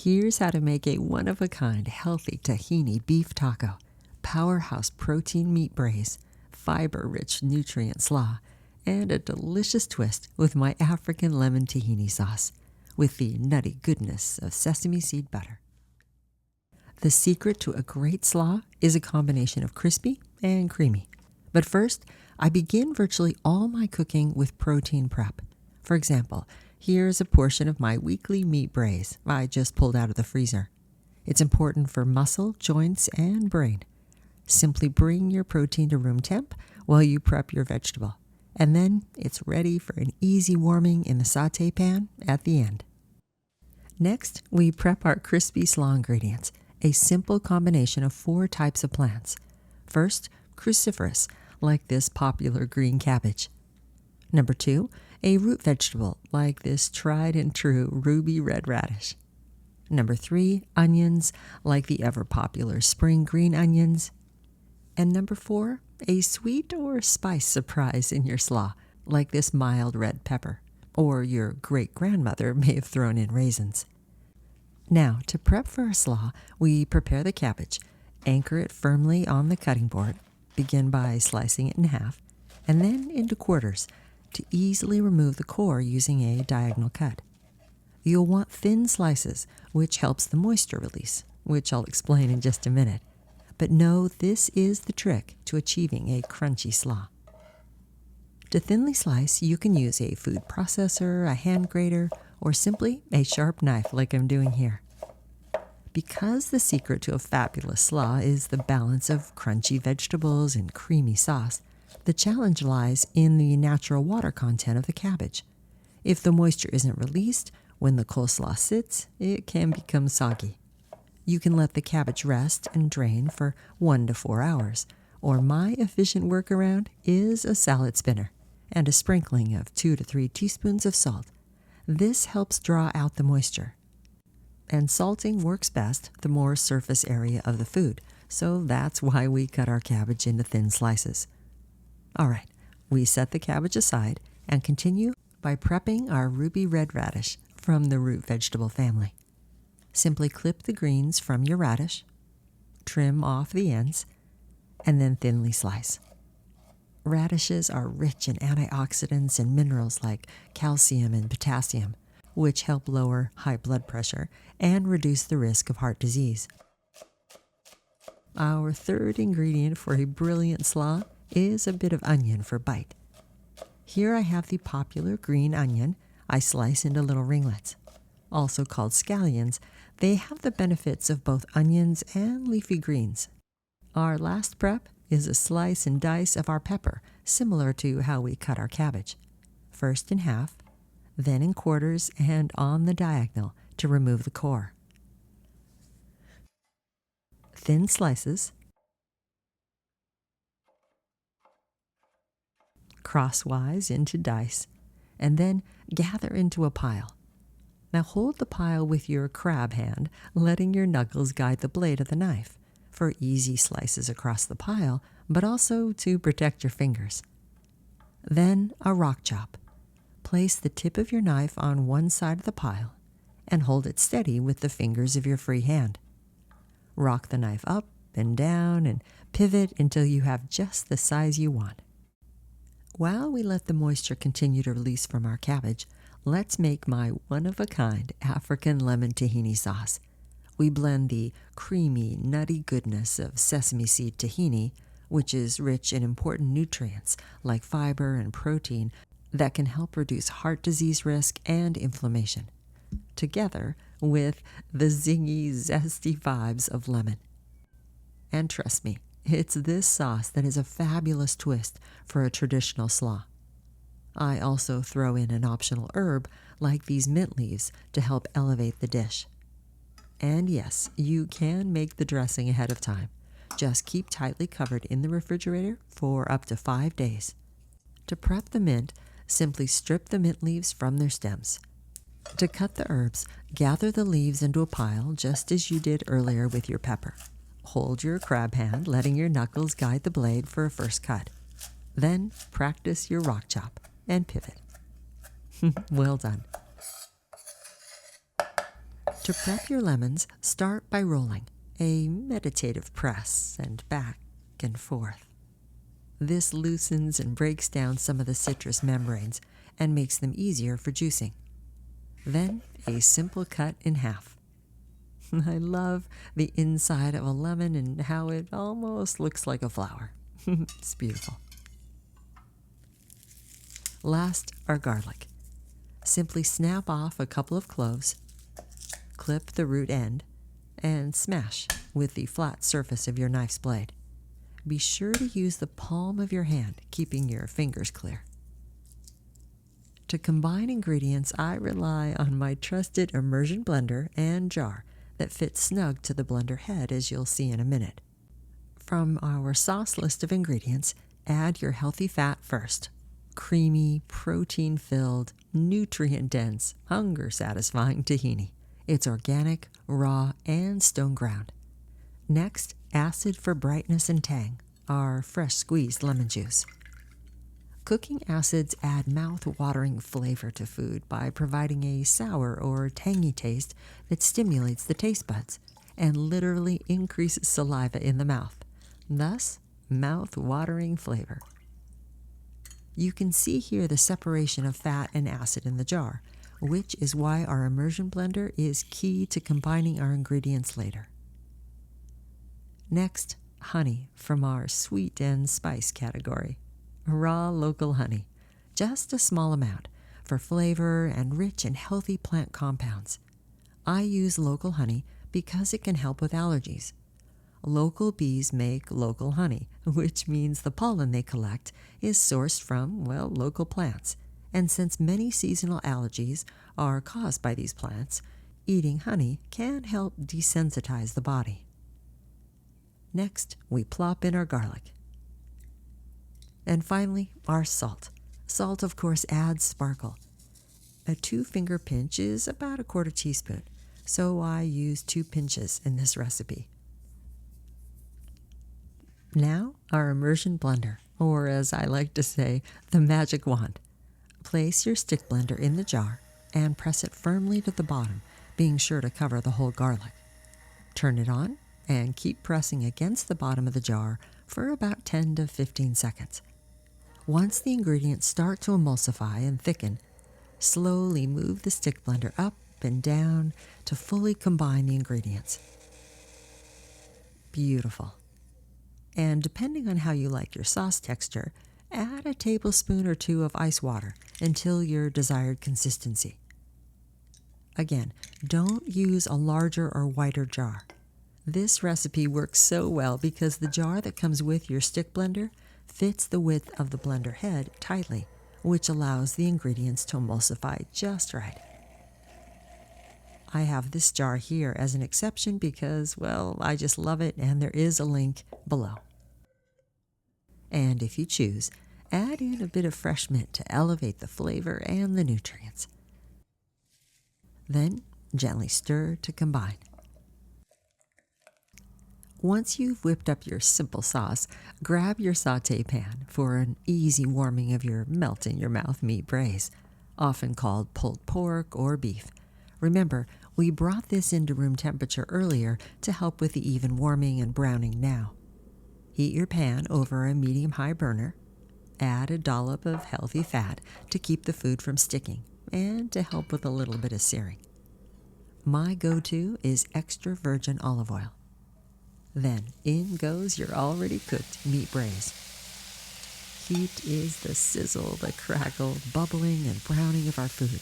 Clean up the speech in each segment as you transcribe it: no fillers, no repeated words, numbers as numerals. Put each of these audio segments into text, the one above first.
Here's how to make a one-of-a-kind healthy tahini beef taco, powerhouse protein meat braise, fiber-rich nutrient slaw, and a delicious twist with my African lemon tahini sauce, with the nutty goodness of sesame seed butter. The secret to a great slaw is a combination of crispy and creamy. But first, I begin virtually all my cooking with protein prep. For example, here's a portion of my weekly meat braise I just pulled out of the freezer. It's important for muscle, joints, and brain. Simply bring your protein to room temp while you prep your vegetable, and then it's ready for an easy warming in the sauté pan at the end. Next, we prep our crispy slaw ingredients, a simple combination of 4 types of plants. First, cruciferous, like this popular green cabbage. Number 2, a root vegetable, like this tried and true ruby red radish. Number 3, onions, like the ever-popular spring green onions. And number 4, a sweet or spice surprise in your slaw, like this mild red pepper, or your great-grandmother may have thrown in raisins. Now, to prep for a slaw, we prepare the cabbage, anchor it firmly on the cutting board, begin by slicing it in half, and then into quarters, to easily remove the core using a diagonal cut. You'll want thin slices, which helps the moisture release, which I'll explain in just a minute. But know this is the trick to achieving a crunchy slaw. To thinly slice, you can use a food processor, a hand grater, or simply a sharp knife like I'm doing here. Because the secret to a fabulous slaw is the balance of crunchy vegetables and creamy sauce, the challenge lies in the natural water content of the cabbage. If the moisture isn't released, when the coleslaw sits, it can become soggy. You can let the cabbage rest and drain for 1 to 4 hours, or my efficient workaround is a salad spinner and a sprinkling of 2 to 3 teaspoons of salt. This helps draw out the moisture. And salting works best the more surface area of the food, so that's why we cut our cabbage into thin slices. All right, we set the cabbage aside and continue by prepping our ruby red radish from the root vegetable family. Simply clip the greens from your radish, trim off the ends, and then thinly slice. Radishes are rich in antioxidants and minerals like calcium and potassium, which help lower high blood pressure and reduce the risk of heart disease. Our third ingredient for a brilliant slaw is a bit of onion for bite. Here I have the popular green onion I slice into little ringlets. Also called scallions, they have the benefits of both onions and leafy greens. Our last prep is a slice and dice of our pepper, similar to how we cut our cabbage. First in half, then in quarters and on the diagonal to remove the core. Thin slices, crosswise into dice, and then gather into a pile. Now hold the pile with your crab hand, letting your knuckles guide the blade of the knife for easy slices across the pile, but also to protect your fingers. Then a rock chop. Place the tip of your knife on one side of the pile and hold it steady with the fingers of your free hand. Rock the knife up and down and pivot until you have just the size you want. While we let the moisture continue to release from our cabbage, let's make my one-of-a-kind African lemon tahini sauce. We blend the creamy, nutty goodness of sesame seed tahini, which is rich in important nutrients like fiber and protein that can help reduce heart disease risk and inflammation, together with the zingy, zesty vibes of lemon. And trust me, it's this sauce that is a fabulous twist for a traditional slaw. I also throw in an optional herb like these mint leaves to help elevate the dish. And yes, you can make the dressing ahead of time. Just keep tightly covered in the refrigerator for up to 5 days. To prep the mint, simply strip the mint leaves from their stems. To cut the herbs, gather the leaves into a pile just as you did earlier with your pepper. Hold your crab hand, letting your knuckles guide the blade for a first cut. Then practice your rock chop and pivot. Well done. To prep your lemons, start by rolling, a meditative press and back and forth. This loosens and breaks down some of the citrus membranes and makes them easier for juicing. Then a simple cut in half. I love the inside of a lemon and how it almost looks like a flower. It's beautiful. Last, our garlic. Simply snap off a couple of cloves, clip the root end, and smash with the flat surface of your knife's blade. Be sure to use the palm of your hand, keeping your fingers clear. To combine ingredients, I rely on my trusted immersion blender and jar that fits snug to the blender head, as you'll see in a minute. From our sauce list of ingredients, add your healthy fat first. Creamy, protein-filled, nutrient-dense, hunger-satisfying tahini. It's organic, raw, and stone ground. Next, acid for brightness and tang, our fresh squeezed lemon juice. Cooking acids add mouth-watering flavor to food by providing a sour or tangy taste that stimulates the taste buds and literally increases saliva in the mouth, thus mouth-watering flavor. You can see here the separation of fat and acid in the jar, which is why our immersion blender is key to combining our ingredients later. Next, honey from our sweet and spice category. Raw local honey, just a small amount, for flavor and rich and healthy plant compounds. I use local honey because it can help with allergies. Local bees make local honey, which means the pollen they collect is sourced from, well, local plants. And since many seasonal allergies are caused by these plants, eating honey can help desensitize the body. Next, we plop in our garlic. And finally, our salt. Salt, of course, adds sparkle. A 2-finger pinch is about a 1/4 teaspoon, so I use 2 pinches in this recipe. Now, our immersion blender, or as I like to say, the magic wand. Place your stick blender in the jar and press it firmly to the bottom, being sure to cover the whole garlic. Turn it on and keep pressing against the bottom of the jar for about 10 to 15 seconds. Once the ingredients start to emulsify and thicken, slowly move the stick blender up and down to fully combine the ingredients. Beautiful. And depending on how you like your sauce texture, add a tablespoon or 2 of ice water until your desired consistency. Again, don't use a larger or wider jar. This recipe works so well because the jar that comes with your stick blender fits the width of the blender head tightly, which allows the ingredients to emulsify just right. I have this jar here as an exception because, well, I just love it, and there is a link below. And if you choose, add in a bit of fresh mint to elevate the flavor and the nutrients. Then gently stir to combine. Once you've whipped up your simple sauce, grab your sauté pan for an easy warming of your melt-in-your-mouth meat braise, often called pulled pork or beef. Remember, we brought this into room temperature earlier to help with the even warming and browning now. Heat your pan over a medium-high burner. Add a dollop of healthy fat to keep the food from sticking and to help with a little bit of searing. My go-to is extra virgin olive oil. Then in goes your already cooked meat braise. Heat is the sizzle, the crackle, bubbling, and browning of our food.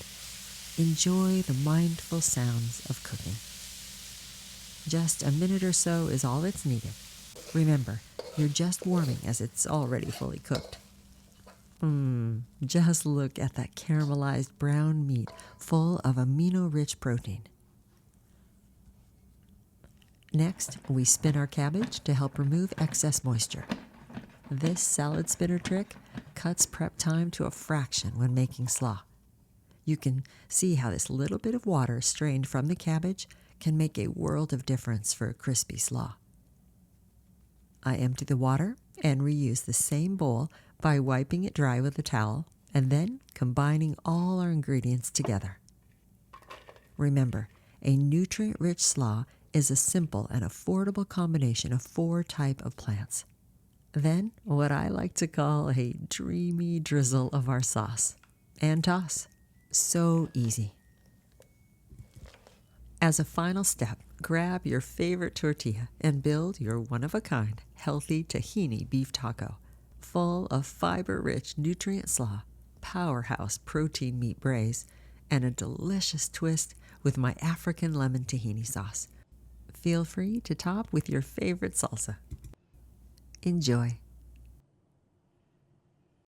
Enjoy the mindful sounds of cooking. Just a minute or so is all that's needed. Remember, you're just warming as it's already fully cooked. Just look at that caramelized brown meat full of amino-rich protein. Next, we spin our cabbage to help remove excess moisture. This salad spinner trick cuts prep time to a fraction when making slaw. You can see how this little bit of water strained from the cabbage can make a world of difference for a crispy slaw. I empty the water and reuse the same bowl by wiping it dry with a towel and then combining all our ingredients together. Remember, A nutrient-rich slaw is a simple and affordable combination of 4 types of plants. Then, what I like to call a dreamy drizzle of our sauce. And toss. So easy. As a final step, grab your favorite tortilla and build your one-of-a-kind, healthy tahini beef taco, full of fiber-rich nutrient slaw, powerhouse protein meat braise, and a delicious twist with my African lemon tahini sauce. Feel free to top with your favorite salsa. Enjoy.